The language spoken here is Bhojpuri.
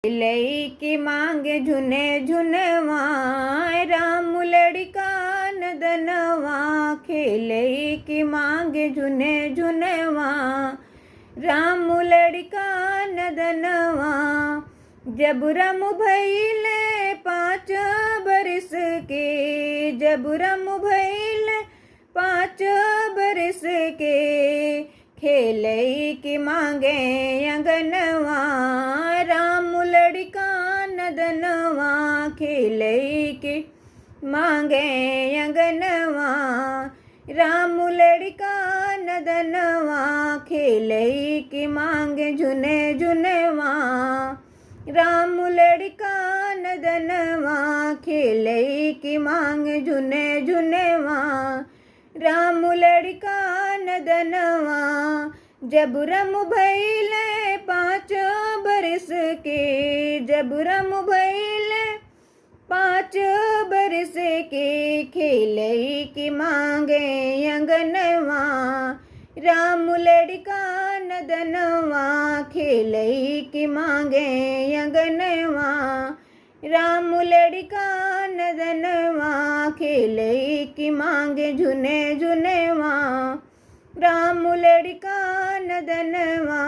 लई की मांगे झुने झुनवा, राम लड़का नदनवा। खेलई की मांगे झुने झुनवा, राम लड़का नदनवा। जब रम भइले 5 बरस के, जब रम भइले 5 बरस के। खेलई की मांगे अंगनवा, राम लड़का नदनवा। खेलई की मांगे अंगनवा, राम लड़का नदनवा। खेलई की मांगे झुने झुनवा, राम लड़का नदनवा। खेलई की मांगे झुने झुनवा, राम लड़का नदनवा। जब रम भइले 5 बरस के, जब रम भइले 5 बरस के। खेलई की मांगे अंगनवा, राम लड़का नदनवा। खेलई की मांगे अंगनवा, राम लड़का नदनवा। खेलई की मांगे झुने झुनवा, राम लड़का नदनवा।